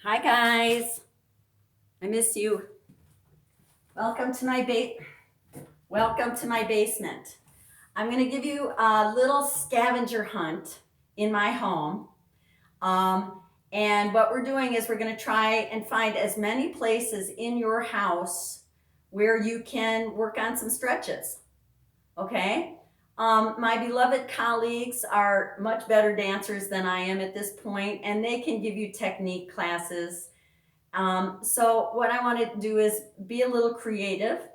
Hi guys, I miss you. Welcome to my basement. I'm going to give you a little scavenger hunt in my home. And what we're doing is we're going to try and find as many places in your house where you can work on some stretches. Okay? My beloved colleagues are much better dancers than I am at this point, and they can give you technique classes. So what I want to do is be a little creative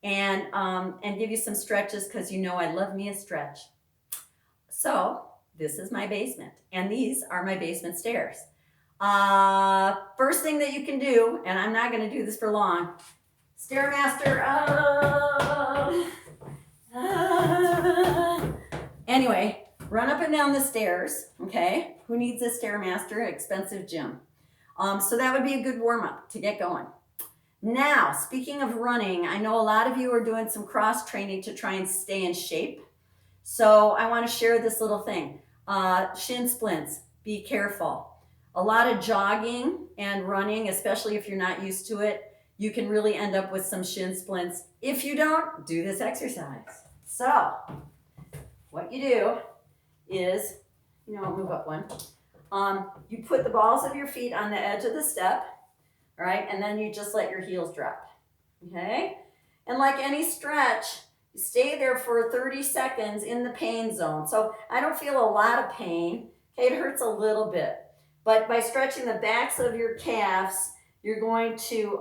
and give you some stretches because you know I love me a stretch. So this is my basement, and these are my basement stairs. First thing that you can do, and I'm not going to do this for long, Stairmaster. Anyway, run up and down the stairs. Okay, who needs a Stairmaster? Expensive gym. So that would be a good warm-up to get going. Now, speaking of running, I know a lot of you are doing some cross training to try and stay in shape. So I want to share this little thing. Shin splints, be careful. A lot of jogging and running, especially if you're not used to it, you can really end up with some shin splints. If you don't, do this exercise. So what you do is, I'll move up one. You put the balls of your feet on the edge of the step, all right, and then you just let your heels drop, okay? And like any stretch, you stay there for 30 seconds in the pain zone. So I don't feel a lot of pain, okay? It hurts a little bit. But by stretching the backs of your calves, you're going to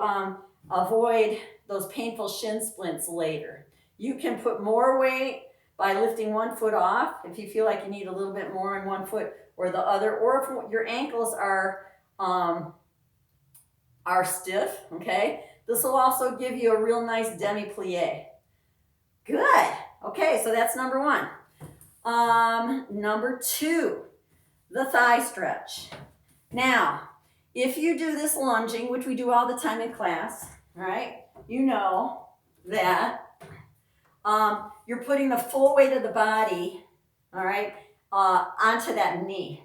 avoid those painful shin splints later. You can put more weight by lifting one foot off if you feel like you need a little bit more in one foot or the other, or if your ankles are stiff, okay? This will also give you a real nice demi-plie. Good. Okay, so that's number one. Number two, the thigh stretch. Now, if you do this lunging, which we do all the time in class, all right, you know that you're putting the full weight of the body, all right, onto that knee.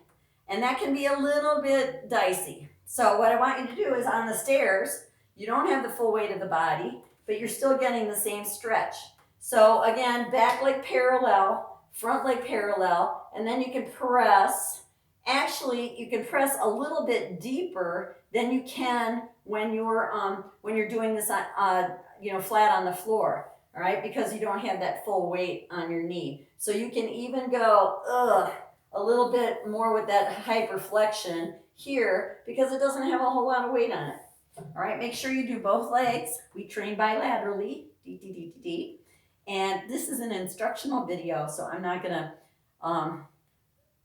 And that can be a little bit dicey. So what I want you to do is on the stairs, you don't have the full weight of the body, but you're still getting the same stretch. So again, back leg parallel, front leg parallel, and then you can press. Actually, you can press a little bit deeper than you can when you're doing this flat on the floor. All right, because you don't have that full weight on your knee. So you can even go a little bit more with that hyperflexion here because it doesn't have a whole lot of weight on it. All right, make sure you do both legs. We train bilaterally, and this is an instructional video, so I'm not gonna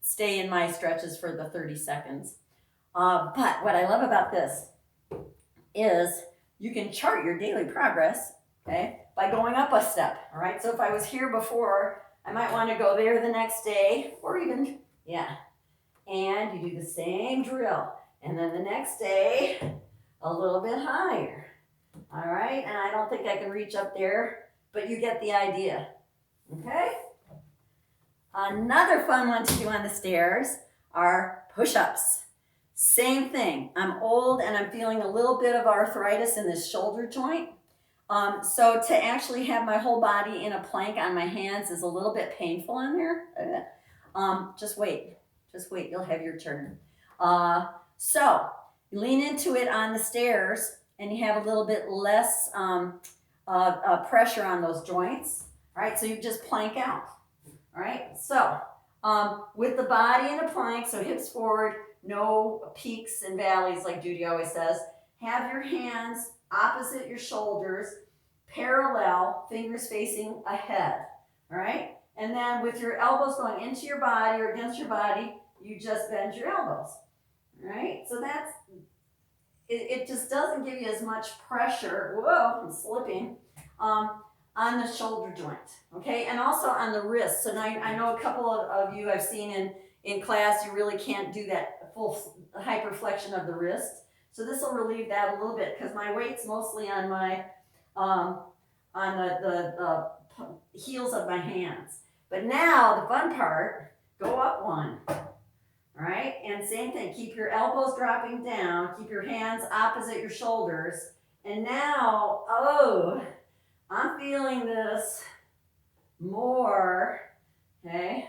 stay in my stretches for the 30 seconds. But what I love about this is you can chart your daily progress, okay, by going up a step, all right? So if I was here before, I might want to go there the next day, or even, and you do the same drill. And then the next day, a little bit higher, all right? And I don't think I can reach up there, but you get the idea, okay? Another fun one to do on the stairs are push-ups. Same thing. I'm old and I'm feeling a little bit of arthritis in this shoulder joint. So to actually have my whole body in a plank on my hands is a little bit painful in there. Just wait, you'll have your turn. So you lean into it on the stairs and you have a little bit less pressure on those joints. All right, so you just plank out. All right, so with the body in a plank, so hips forward, no peaks and valleys like Judy always says. Have your hands opposite your shoulders, parallel, fingers facing ahead, all right? And then with your elbows going into your body or against your body, you just bend your elbows, all right? So that's, it just doesn't give you as much pressure, whoa, I'm slipping, on the shoulder joint, okay? And also on the wrist. So now I know a couple of you I've seen in class, you really can't do that full hyperflexion of the wrist. So this will relieve that a little bit because my weight's mostly on my the heels of my hands. But now the fun part, go up one. All right, and same thing, keep your elbows dropping down, keep your hands opposite your shoulders. And now, oh, I'm feeling this more, okay,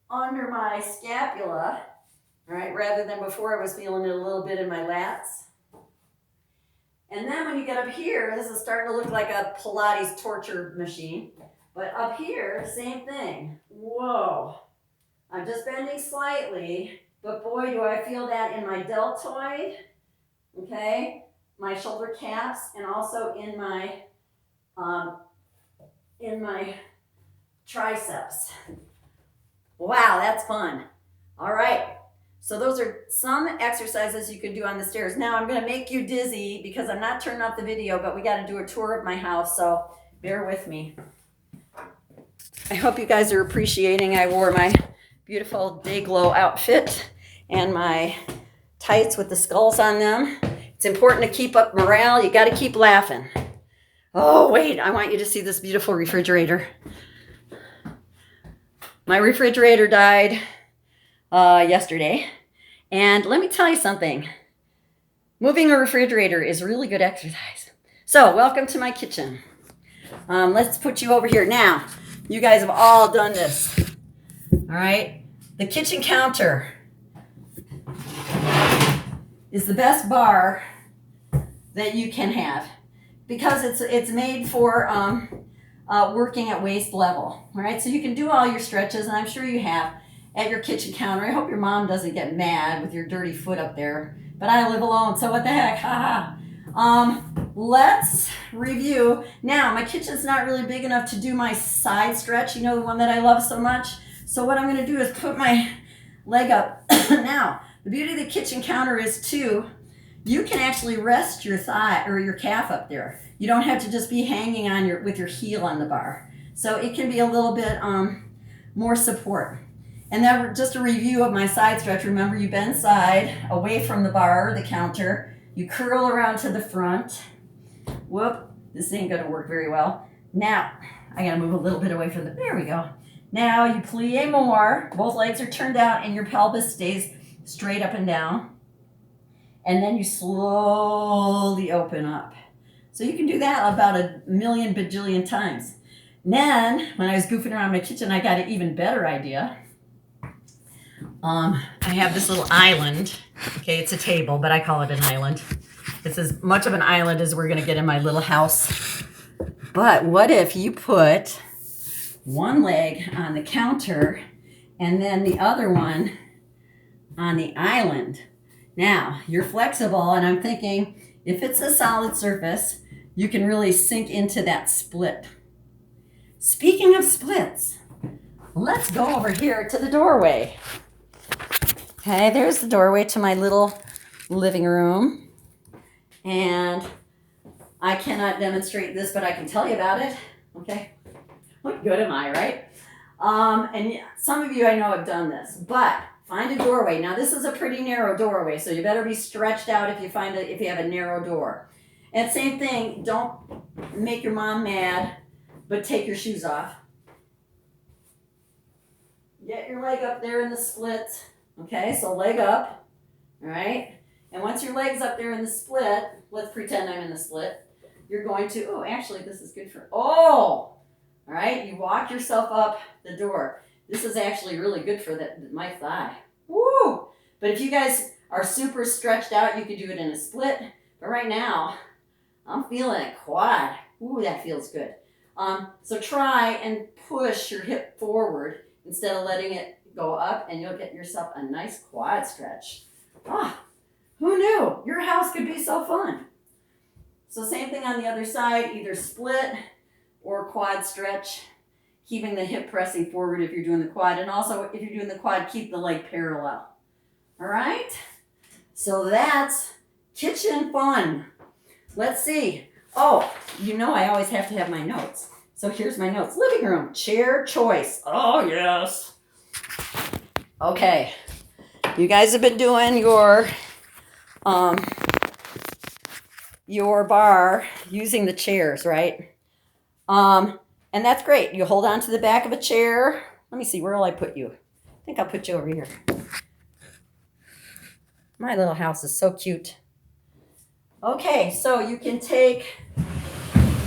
under my scapula, all right, rather than before I was feeling it a little bit in my lats. And then when you get up here, this is starting to look like a Pilates torture machine. But up here, same thing. Whoa. I'm just bending slightly, but boy, do I feel that in my deltoid, okay, my shoulder caps, and also in my triceps. Wow, that's fun. All right. So those are some exercises you can do on the stairs. Now I'm going to make you dizzy because I'm not turning off the video, but we got to do a tour of my house, so bear with me. I hope you guys are appreciating I wore my beautiful day glow outfit and my tights with the skulls on them. It's important to keep up morale. You got to keep laughing. Oh, wait, I want you to see this beautiful refrigerator. My refrigerator died yesterday. And let me tell you something. Moving a refrigerator is really good exercise. So welcome to my kitchen. Let's put you over here. Now, you guys have all done this. All right. The kitchen counter is the best bar that you can have because it's made for working at waist level. All right. So you can do all your stretches, and I'm sure you have at your kitchen counter. I hope your mom doesn't get mad with your dirty foot up there. But I live alone, so what the heck? Ha ha. Let's review. Now, my kitchen's not really big enough to do my side stretch, you know, the one that I love so much. So what I'm going to do is put my leg up. Now, the beauty of the kitchen counter is, too, you can actually rest your thigh or your calf up there. You don't have to just be hanging on with your heel on the bar. So it can be a little bit more support. And then just a review of my side stretch. Remember, you bend side away from the bar or the counter. You curl around to the front. Whoop, this ain't gonna work very well. Now, I gotta move a little bit away from there we go. Now you plie more. Both legs are turned out and your pelvis stays straight up and down. And then you slowly open up. So you can do that about a million bajillion times. Then, when I was goofing around my kitchen, I got an even better idea. I have this little island. Okay, it's a table, but I call it an island. It's as much of an island as we're going to get in my little house. But what if you put one leg on the counter and then the other one on the island? Now, you're flexible, and I'm thinking if it's a solid surface, you can really sink into that split. Speaking of splits, let's go over here to the doorway. Okay, there's the doorway to my little living room. And I cannot demonstrate this, but I can tell you about it. Okay, what good am I, right? And some of you I know have done this, but find a doorway. Now this is a pretty narrow doorway, so you better be stretched out if you have a narrow door. And same thing, don't make your mom mad, but take your shoes off. Get your leg up there in the split. Okay, so leg up, all right? And once your leg's up there in the split, let's pretend I'm in the split. You're going to, oh, actually, this is good for, all right? You walk yourself up the door. This is actually really good for my thigh. Woo! But if you guys are super stretched out, you could do it in a split. But right now, I'm feeling a quad. Ooh, that feels good. So try and push your hip forward instead of letting it go up, and you'll get yourself a nice quad stretch. Ah, who knew? Your house could be so fun. So same thing on the other side, either split or quad stretch, keeping the hip pressing forward if you're doing the quad. And also, if you're doing the quad, keep the leg parallel. All right? So that's kitchen fun. Let's see. Oh, you know I always have to have my notes. So here's my notes. Living room, chair choice. Oh, yes. Okay, you guys have been doing your bar using the chairs, right? And that's great. You hold on to the back of a chair. Let me see, where will I put you? I think I'll put you over here. My little house is so cute. Okay, so you can take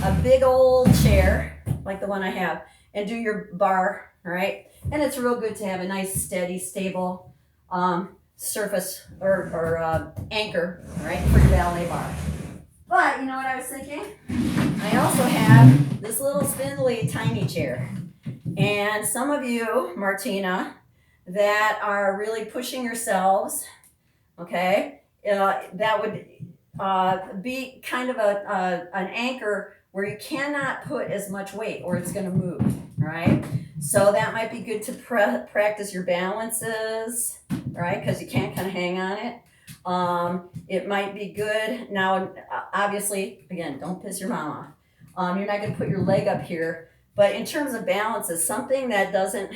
a big old chair like the one I have and do your bar, all right? And it's real good to have a nice, steady, stable surface or anchor, all right, for your ballet bar. But you know what I was thinking? I also have this little spindly tiny chair. And some of you, Martina, that are really pushing yourselves, okay, that would be kind of an anchor where you cannot put as much weight or it's going to move, right? So that might be good to practice your balances, right? Because you can't kind of hang on it. It might be good. Now, obviously, again, don't piss your mom off. You're not going to put your leg up here. But in terms of balances, something that doesn't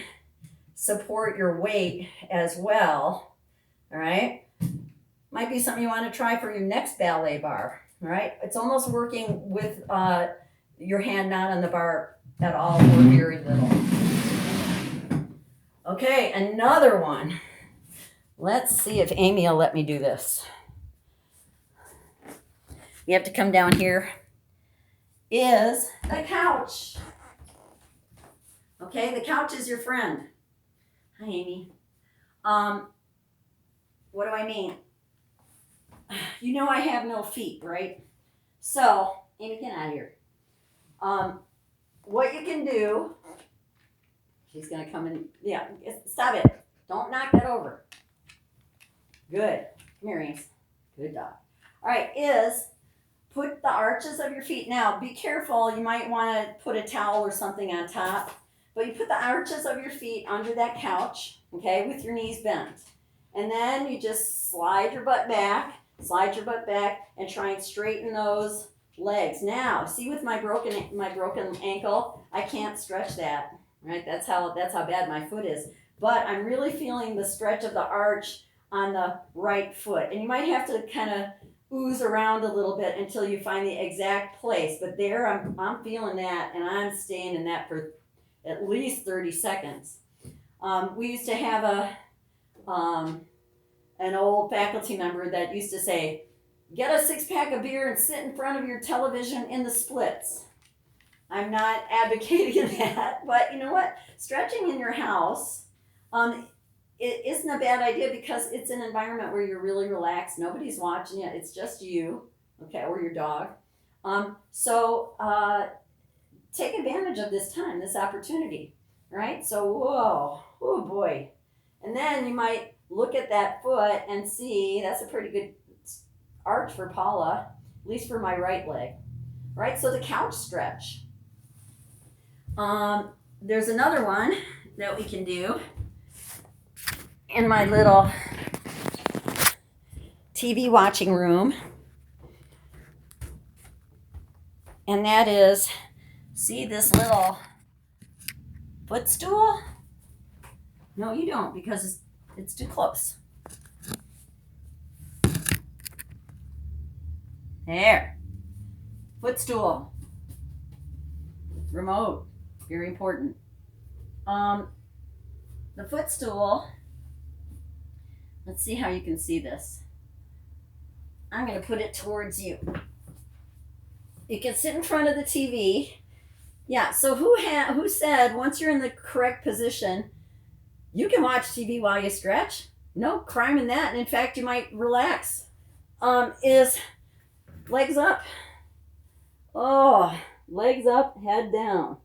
support your weight as well, all right, might be something you want to try for your next ballet bar, all right? It's almost working with your hand not on the bar at all or very little. Okay, another one. Let's see if Amy will let me do this. You have to come down here. Is the couch. Okay, the couch is your friend. Hi, Amy. What do I mean? You know I have no feet, right? So, Amy, get out of here. What you can do, she's going to come in. Yeah, stop it. Don't knock that over. Good. Come here, Amy. Good dog. All right, is put the arches of your feet. Now, be careful. You might want to put a towel or something on top. But you put the arches of your feet under that couch, okay, with your knees bent. And then you just slide your butt back, and try and straighten those legs. Now, see with my broken ankle, I can't stretch that, right? That's how bad my foot is. But I'm really feeling the stretch of the arch on the right foot. And you might have to kind of ooze around a little bit until you find the exact place. But there, I'm feeling that, and I'm staying in that for at least 30 seconds. We used to have an old faculty member that used to say, get a 6-pack of beer and sit in front of your television in the splits. I'm not advocating that, but you know what? Stretching in your house, it isn't a bad idea because it's an environment where you're really relaxed. Nobody's watching you. It's just you, okay, or your dog. So take advantage of this time, this opportunity, right? So, whoa, oh boy. And then you might look at that foot and see, that's a pretty good arch for Paula, at least for my right leg, right? So the couch stretch. There's another one that we can do in my little TV watching room. And that is, see this little footstool? No, you don't, because it's too close. There. Footstool. Remote. Very important. The footstool, let's see how you can see this. I'm going to put it towards you. You can sit in front of the TV. Yeah, so who said once you're in the correct position, you can watch TV while you stretch? No crime in that. And in fact, you might relax. Is legs up. Oh, legs up, head down.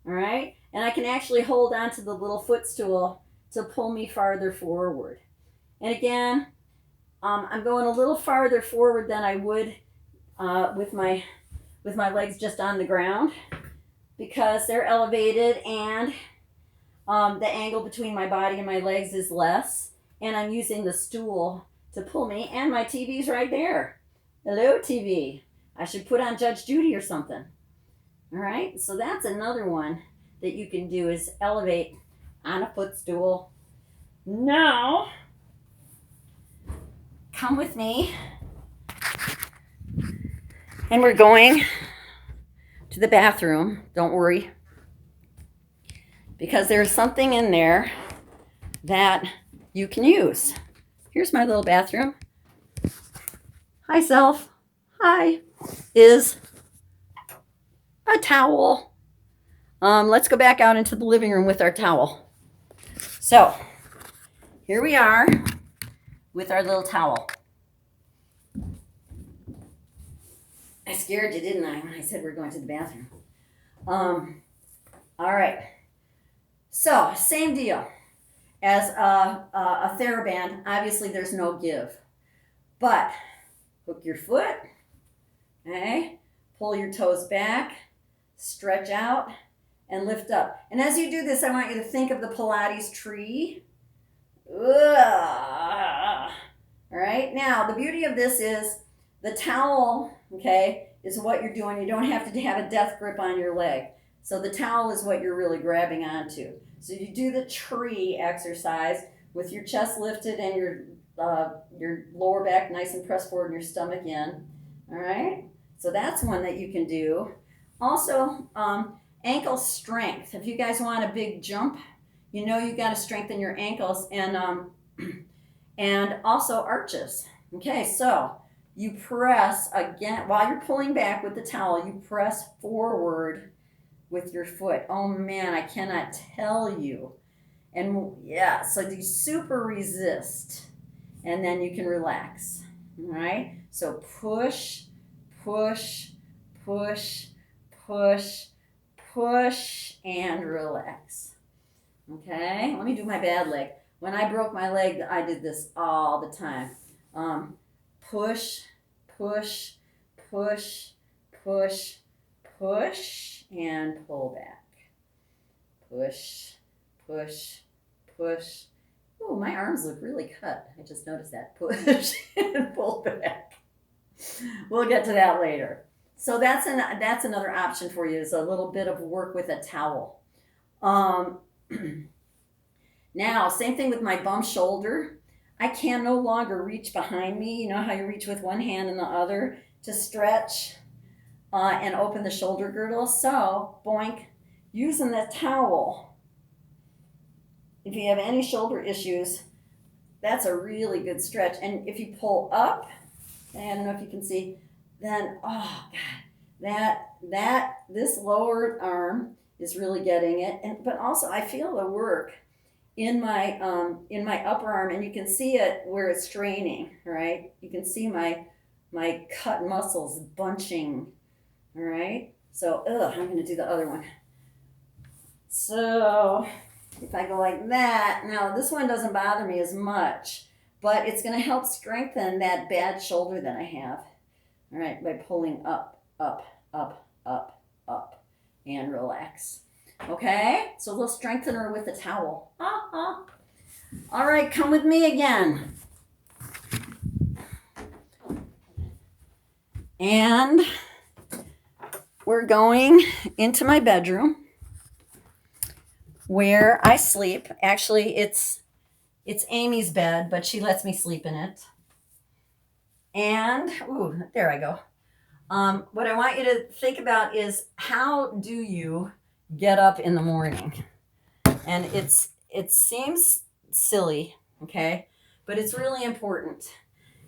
All right? And I can actually hold on to the little footstool to pull me farther forward. And again, I'm going a little farther forward than I would with my legs just on the ground because they're elevated and the angle between my body and my legs is less. And I'm using the stool to pull me, and my TV's right there. Hello, TV. I should put on Judge Judy or something. All right, so that's another one that you can do is elevate on a footstool. Now, come with me. And we're going to the bathroom. Don't worry. Because there's something in there that you can use. Here's my little bathroom. myself, hi, is a towel. Let's go back out into the living room with our towel. So here we are with our little towel. I scared you, didn't I, when I said we're going to the bathroom? All right. So same deal as a TheraBand. Obviously, there's no give, but hook your foot. Okay. Pull your toes back, stretch out, and lift up. And as you do this, I want you to think of the Pilates tree. Ugh. All right. Now, the beauty of this is the towel, okay, is what you're doing. You don't have to have a death grip on your leg. So the towel is what you're really grabbing onto. So you do the tree exercise with your chest lifted and your lower back nice and pressed forward and your stomach in. All right. So that's one that you can do. Also, ankle strength. If you guys want a big jump, you know you got to strengthen your ankles and also arches. Okay, so you press again while you're pulling back with the towel. You press forward with your foot. Oh man, I cannot tell you. And yeah, so you super resist, and then you can relax. All right. So push, push, push, push, push, and relax. Okay, let me do my bad leg. When I broke my leg, I did this all the time. Push, push, push, push, push, and pull back. Push, push, push. Oh, my arms look really cut. I just noticed that. Push and pull back. We'll get to that later. So that's another option for you, is a little bit of work with a towel. Now, same thing with my bum shoulder. I can no longer reach behind me. You know how you reach with one hand and the other to stretch and open the shoulder girdle? So, boink, using the towel. If you have any shoulder issues, that's a really good stretch. And if you pull up, I don't know if you can see, then, oh God, this lower arm is really getting it. But also I feel the work in my upper arm, and you can see it where it's straining, right? You can see my cut muscles bunching, all right? So, I'm gonna do the other one. So if I go like that, now this one doesn't bother me as much, but it's gonna help strengthen that bad shoulder that I have, all right, by pulling up, up, up, up, up, and relax. Okay, so we'll strengthen her with a towel. All right, come with me again. And we're going into my bedroom where I sleep. Actually, it's Amy's bed, but she lets me sleep in it. And, there I go. What I want you to think about is, how do you get up in the morning? And it seems silly, okay, but it's really important.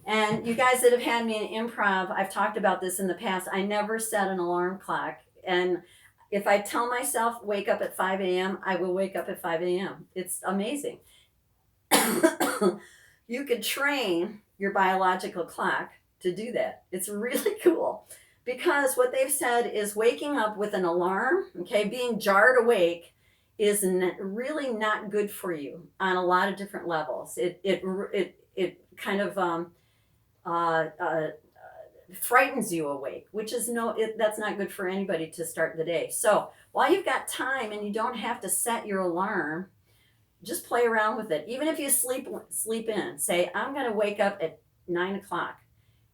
And you guys that have had me in improv, I've talked about this in the past. I never set an alarm clock, and if I tell myself wake up at 5 a.m., I will wake up at 5 a.m. It's amazing. You could train your biological clock to do that. It's really cool, because what they've said is waking up with an alarm, okay, being jarred awake, is really not good for you on a lot of different levels. It kind of frightens you awake, which is that's not good for anybody to start the day. So while you've got time and you don't have to set your alarm, just play around with it. Even if you sleep in, say, I'm going to wake up at 9 o'clock.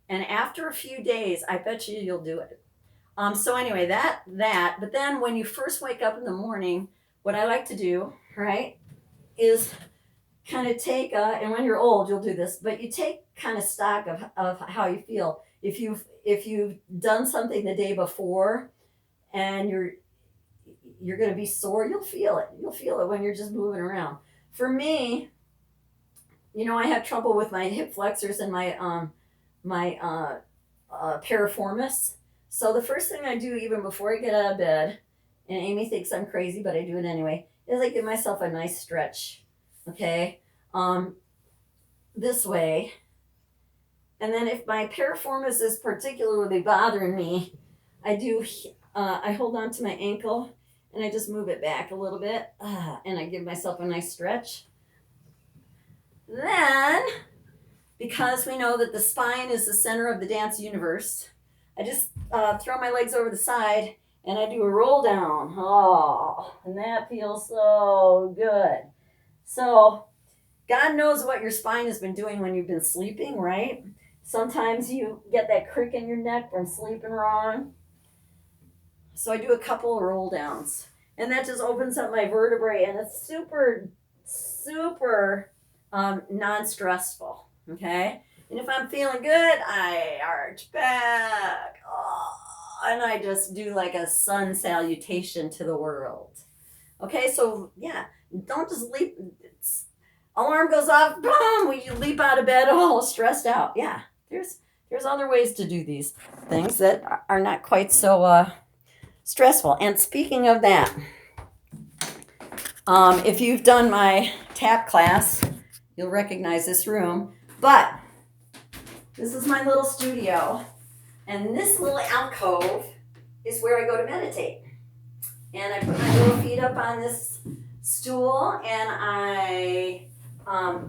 And after a few days, I bet you'll do it. So anyway, but then when you first wake up in the morning, what I like to do, right, is kind of take, and when you're old, you'll do this, but you take kind of stock of how you feel. If you've done something the day before and you're going to be sore, you'll feel it. You'll feel it when you're just moving around. For me, I have trouble with my hip flexors and my piriformis. So the first thing I do, even before I get out of bed, and Amy thinks I'm crazy, but I do it anyway, is I give myself a nice stretch. Okay, this way. And then if my piriformis is particularly bothering me, I hold on to my ankle and I just move it back a little bit, and I give myself a nice stretch. Then, because we know that the spine is the center of the dance universe, I just throw my legs over the side and I do a roll down. Oh, and that feels so good. So, God knows what your spine has been doing when you've been sleeping, right? Sometimes you get that crick in your neck from sleeping wrong. So I do a couple of roll downs. And that just opens up my vertebrae, and it's super, super non-stressful, okay? And if I'm feeling good, I arch back. Oh, and I just do like a sun salutation to the world. Okay, so yeah, don't just leap. Alarm goes off, boom, you leap out of bed all stressed out. Yeah, there's other ways to do these things that are not quite so stressful. And speaking of that, if you've done my tap class, you'll recognize this room. But this is my little studio, and this little alcove is where I go to meditate. And I put my little feet up on this stool, and I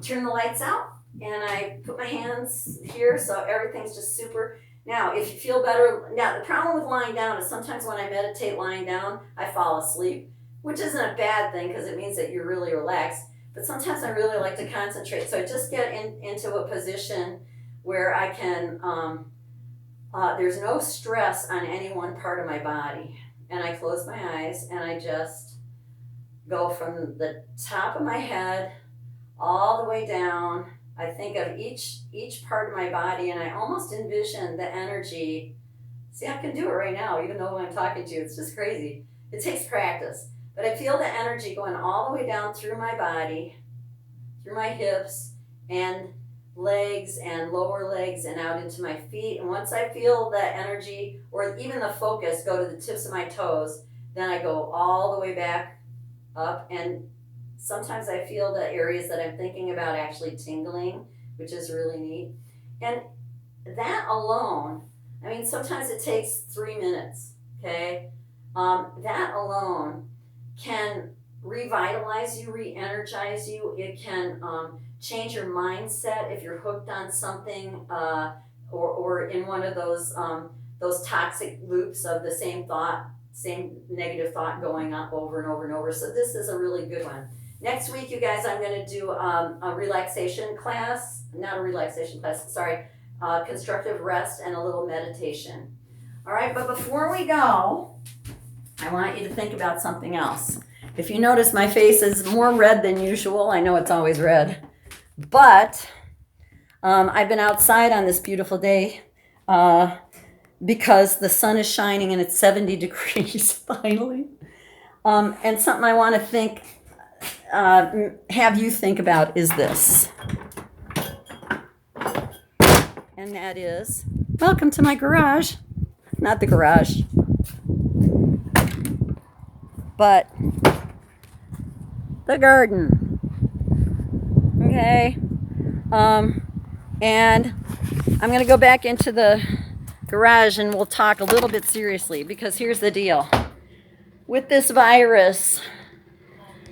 turn the lights out, and I put my hands here, so everything's just super. Now, if you feel better, now the problem with lying down is sometimes when I meditate lying down, I fall asleep, which isn't a bad thing because it means that you're really relaxed. But sometimes I really like to concentrate, so I just get into a position where I can. There's no stress on any one part of my body, and I close my eyes and I just go from the top of my head all the way down. I think of each part of my body, and I almost envision the energy. See, I can do it right now, even though I'm talking to you. It's just crazy. It takes practice. But I feel the energy going all the way down through my body, through my hips, and legs, and lower legs, and out into my feet. And once I feel the energy, or even the focus, go to the tips of my toes, then I go all the way back up, and sometimes I feel the areas that I'm thinking about actually tingling, which is really neat. And that alone, I mean, sometimes it takes 3 minutes, okay? That alone can revitalize you, re-energize you. It can change your mindset if you're hooked on something, or in one of those toxic loops of the same thought, same negative thought going on over and over and over. So this is a really good one. Next week, you guys, I'm going to do a relaxation class, not a relaxation class, sorry, constructive rest and a little meditation. All right, but before we go, I want you to think about something else. If you notice, my face is more red than usual. I know it's always red, but I've been outside on this beautiful day because the sun is shining and it's 70 degrees finally. And something I want to have you think about is this. And that is, welcome to my garage. Not the garage, but the garden. Okay. And I'm going to go back into the garage and we'll talk a little bit seriously, because here's the deal. With this virus,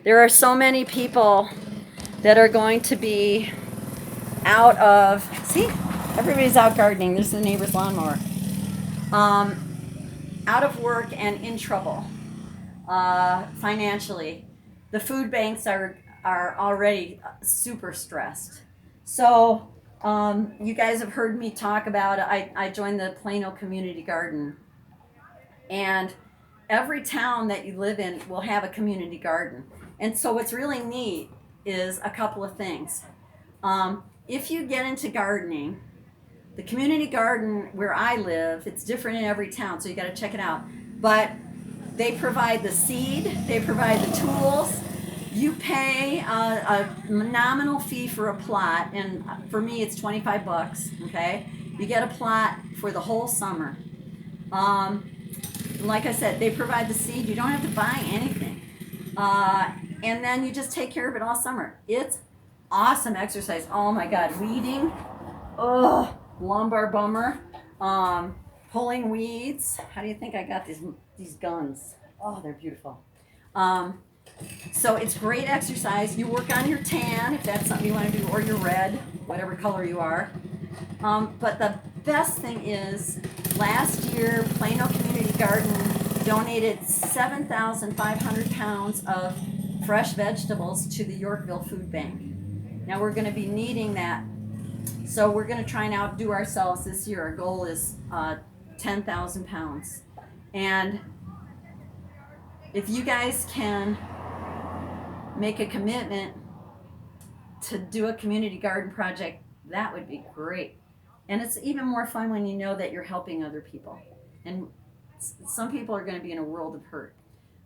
there are so many people that are going to be out of, see, everybody's out gardening. There's the neighbor's lawnmower. Out of work and in trouble financially. The food banks are already super stressed. So you guys have heard me talk about, I joined the Plano Community Garden. And every town that you live in will have a community garden. And so what's really neat is a couple of things. If you get into gardening, the community garden where I live, it's different in every town, so you got to check it out. But they provide the seed, they provide the tools. You pay a nominal fee for a plot, and for me it's $25, okay? You get a plot for the whole summer. Like I said, they provide the seed. You don't have to buy anything. And then you just take care of it all summer. It's awesome exercise. Oh my God, weeding. Oh, lumbar bummer. Pulling weeds. How do you think I got these guns? Oh, they're beautiful. So it's great exercise. You work on your tan if that's something you want to do, or your red, whatever color you are. But the best thing is, last year Plano Community Garden donated 7,500 pounds of fresh vegetables to the Yorkville Food Bank. Now we're going to be needing that, so we're going to try and outdo ourselves this year. Our goal is 10,000 pounds. And if you guys can make a commitment to do a community garden project, that would be great. And it's even more fun when you know that you're helping other people. And some people are going to be in a world of hurt.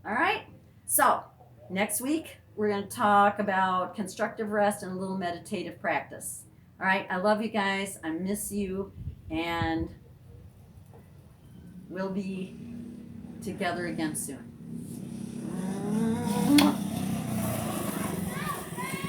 All right? So, next week, we're going to talk about constructive rest and a little meditative practice. All right? I love you guys. I miss you. And we'll be together again soon.